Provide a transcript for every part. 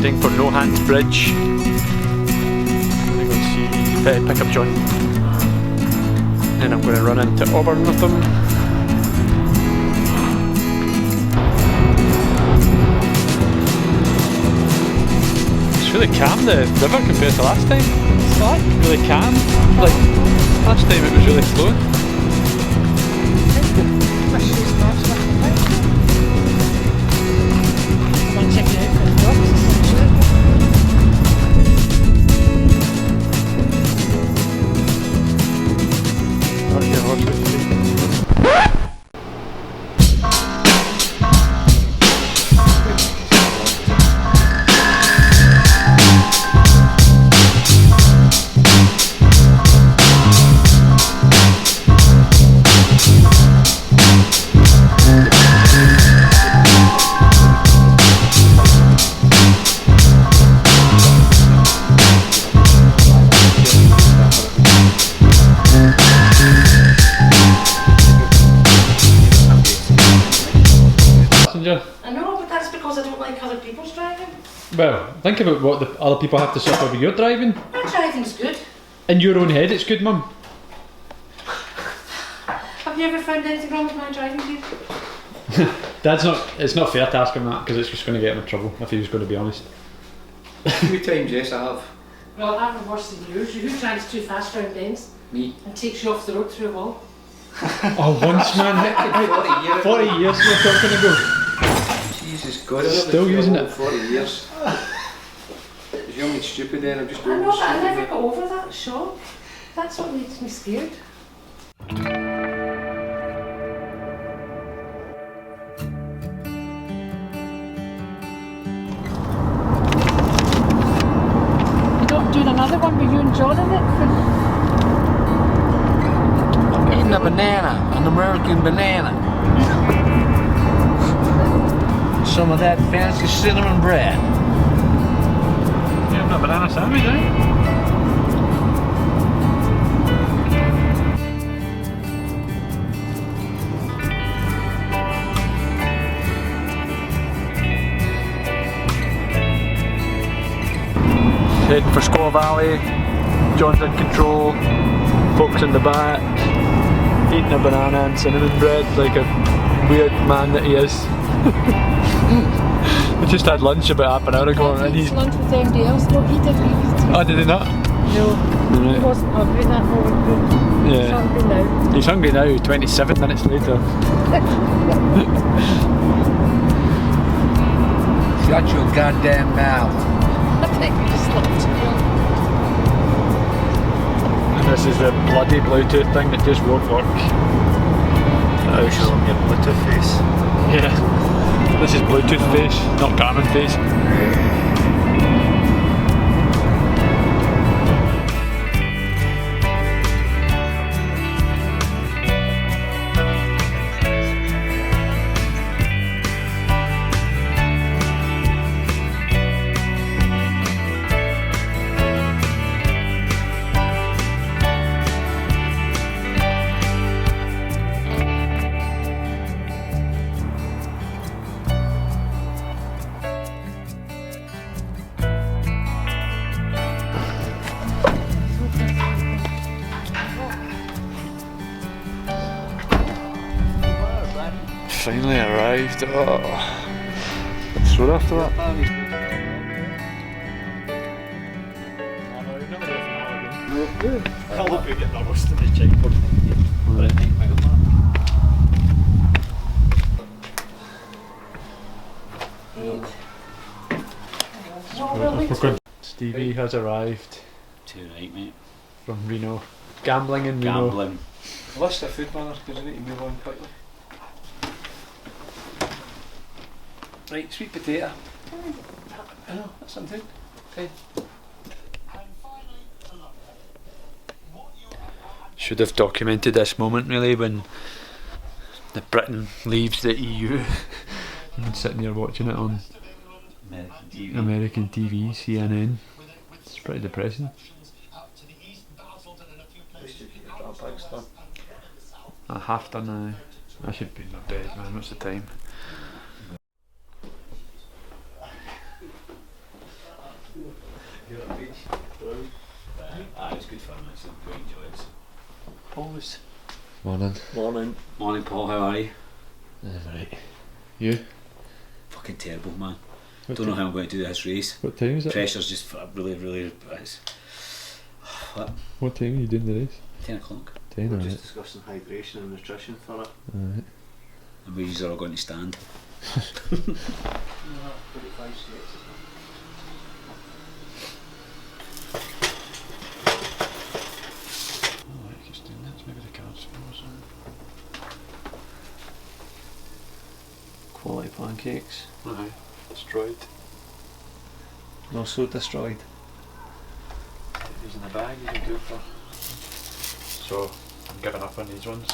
heading for No Hands Bridge. I'm going to go see, pick up John. Then I'm going to run into Auburn with them. It's really calm, the river, compared to last time. It's like really calm. Like last time it was really flowing. I know, but that's because I don't like other people's driving. Well, think about what the other people have to suffer with your driving. My driving's good. In your own head, it's good, Mum. Have you ever found anything wrong with my driving, dude? It's not fair to ask him that because it's just going to get him in trouble if he was going to be honest. How many times, yes, I have. Well, I have worse than yours. Who drives too fast round bends? Me. And takes you off the road through a wall? Oh, once, man. 40 years we're talking ago. Jesus God, I've Still been using it. 40 years. I was young and stupid then, I'm just I know, but I stupid never now. got over that shock. That's what makes me scared. You're not doing another one with you and John in it? I'm eating a banana, an American banana. Some of that fancy cinnamon bread. You having a banana sandwich, eh? Heading for Squaw Valley. John's in control. Folks in the back. Eating a banana and cinnamon bread like a weird man that he is. We just had lunch about half an hour ago and he's... lunch with MD else. No, he didn't eat. Oh, did he not? No, he wasn't hungry that moment. Yeah. He's hungry now. He's hungry now, 27 minutes later. Shut your goddamn mouth. I think we just looked at him. And this is the bloody Bluetooth thing that just won't work. I'll show them your Bluetooth face. Yeah. This is Bluetooth face, not Garmin face. Finally arrived. Oh, sore after that. I'll hope you get the worst of the checkpoint. Stevie has arrived. Tonight, mate. From Reno. Gambling in Reno. Gambling. List of food banners because I need to move on quickly. Right, sweet potato. I know, that's something. Okay. Should have documented this moment really when the Britain leaves the EU and sitting here watching it on American TV, CNN. It's pretty depressing. I have done now. I should be in my bed, man. What's the time? good fun, I quite enjoy it. Always. Morning. Morning. Morning, Paul, how are you? Right. You? Fucking terrible, man. What Don't know time? how I'm going to do this race. What time is it? Pressure's just really. What time are you doing the race? 10 o'clock. 10, We're alright. just discussing hydration and nutrition for it. Alright. And we are all going to stand. 35 states. Oh, I keep doing that. Maybe the cards or something. Quality pancakes. Aye. Destroyed. Not so destroyed. These in the bag you can do for. So I'm giving up on these ones.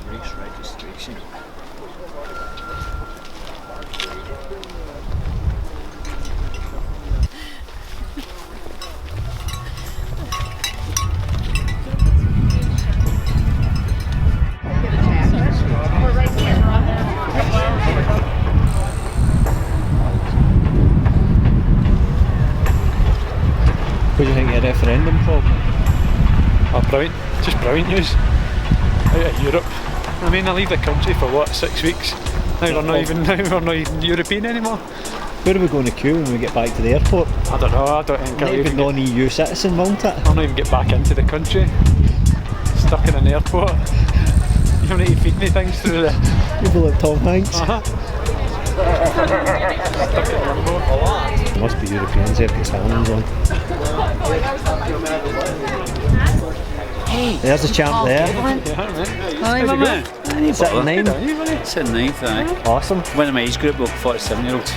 Race registration. What do you think of your referendum, Bob? Oh, brilliant. Just brilliant news. Out of Europe. I mean, I leave the country for what, 6 weeks? Now we're not even European anymore. Where are we going to queue when we get back to the airport? I don't know, I don't think I'll Not even even non-EU citizen, won't it? I'll not even get back into the country. Stuck in an airport. You need to feed me things through the... People like Tom Hanks. Stuck in limbo. Must be Europeans, they've got salmons on. Hey! There's the champ there. Yeah, man. Hi, my man. He's at 9. It's in 9th, aye. Awesome. One of my age group, 47-year-olds.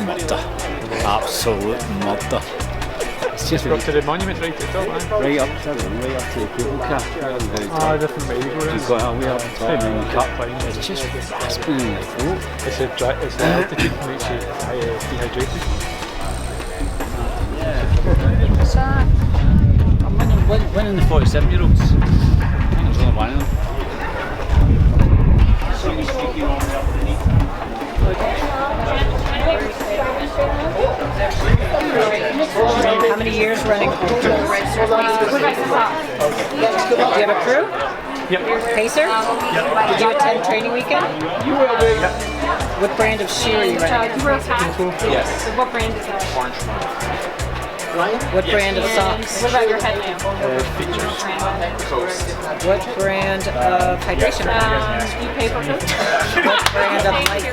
Murder. Absolute murder. It's just Got to the monument right at the top, man. right up to the cable car. Ah, different way you go. You've got a way up top and you cut. It's Just rasping in the throat. It's the altitude makes you dehydrated. I'm winning the 47-year-olds. I think there's only one of them. How many years running? Do you have a crew? Yep. Pacer? Yep. Did you attend training weekend? You will be. What brand of shoe are you running? Yes. What brand is that? What brand of socks? What about your headlamp? Features. What brand of hydration? You pay for this? What brand of lights?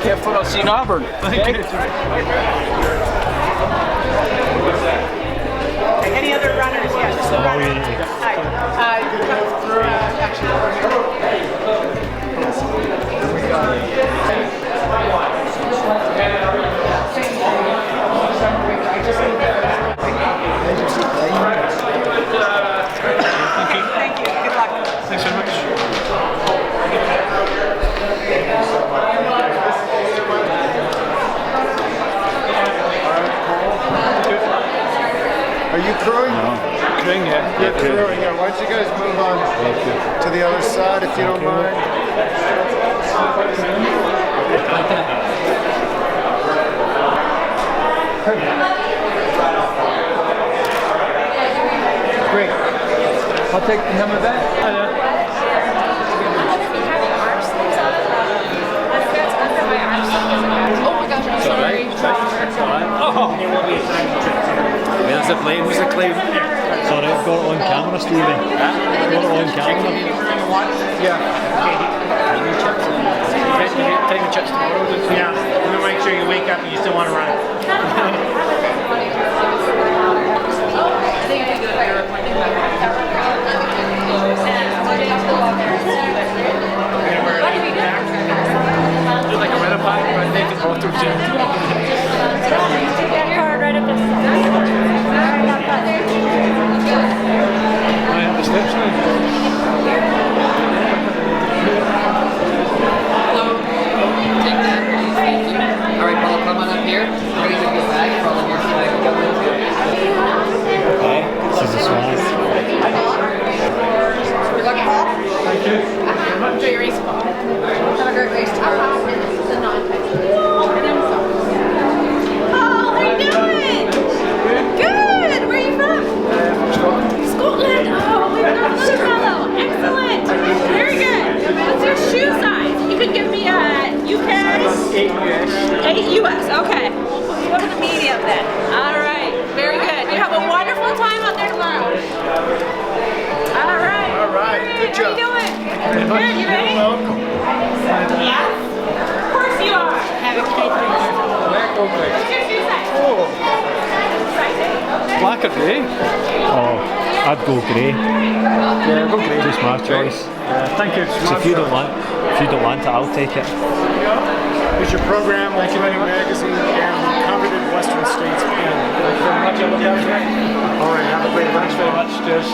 Careful, I'll see in Auburn. Any other runners? Yes. Thank you. Good luck. Thanks very much. Are you crewing? Crewing, yeah. You're crewing, yeah. Why don't you guys move on to the other side if you don't mind? Great. I'll take the number back. It's alright. Oh! Where's the plane? Who's the claim? Sorry, I've got it on camera, Stevie. Got it on camera. Take the chips tomorrow. Yeah. I'm gonna make sure you wake up and you still want to run. Just like a red pack, but I think it's auto jet. Take that card right up the Black or grey? Oh, I'd go grey. Yeah, go grey. Just my choice. Thank you. So if you don't want it, I'll take it. Here's your program, like you magazine, and covered in Western States pen. Thank you very much. I look after it. All right, have a great Thanks very much. Cheers.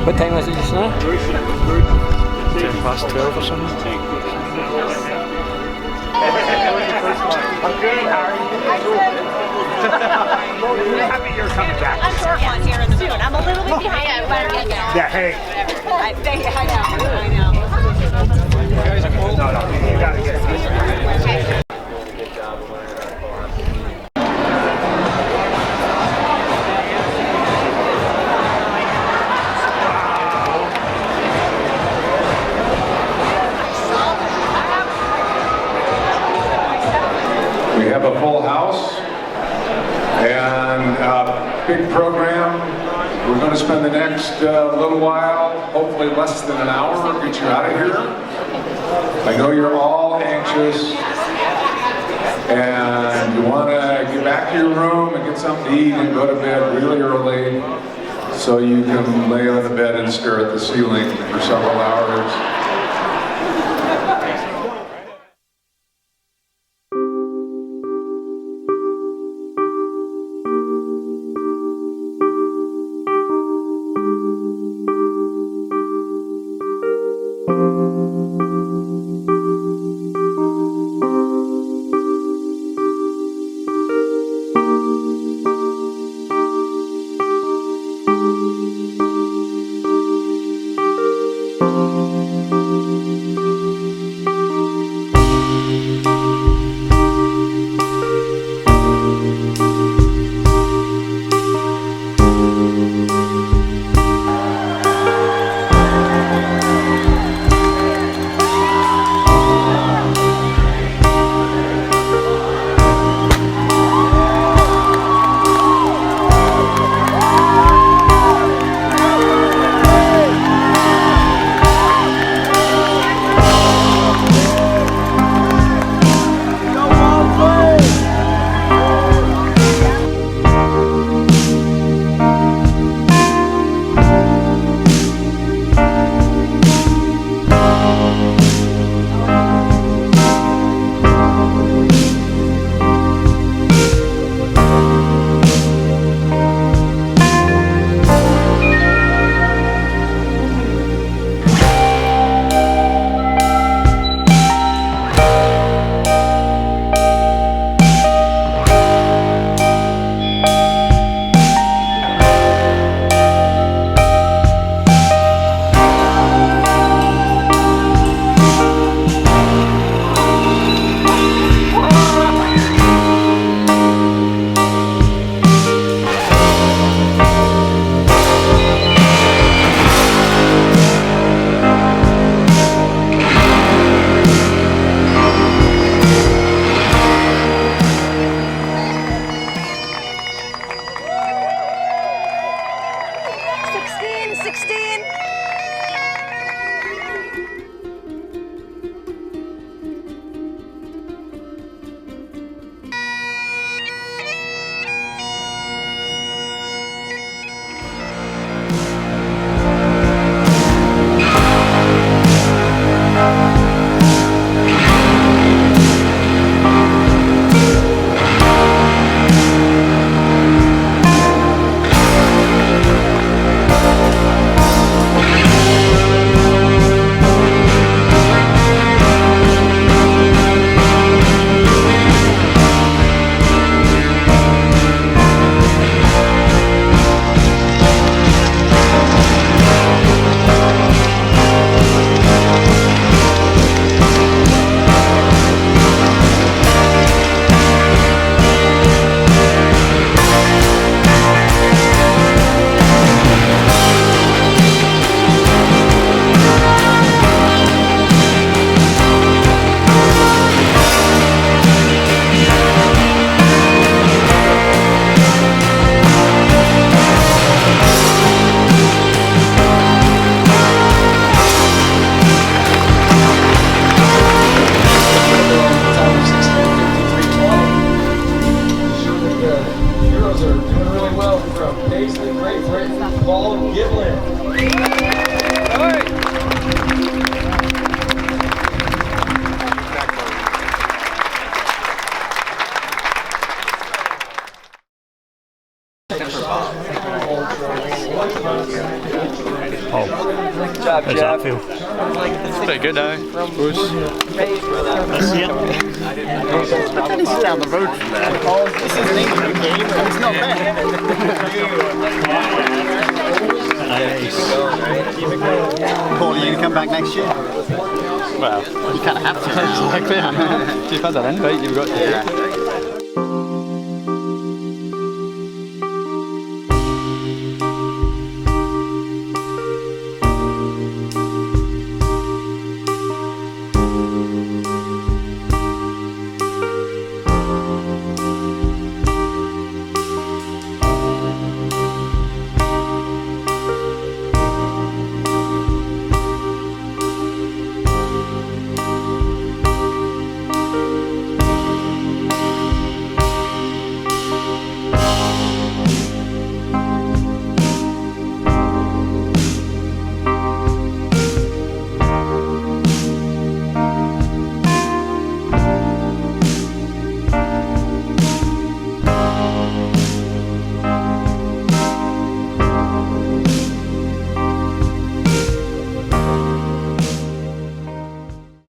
What time is it just now? 12 or something. I'm short one here in the moon. I'm a little bit behind you, but I'm getting there. Yeah, hey. I know. You gotta get it. We have a full house and a big program. We're going to spend the next little while, hopefully less than an hour, get you out of here. I know you're all anxious and you want to get back to your room and get something to eat and go to bed really early so you can lay on the bed and stare at the ceiling for several hours. Paul, Jab, how's that feel? Pretty good now. This is down the road from there. This is an England game, and it's not there. Nice. Paul, are you going to come back next year? Well, You kind of have to. exactly. You've had an invite, you've got to. Yeah.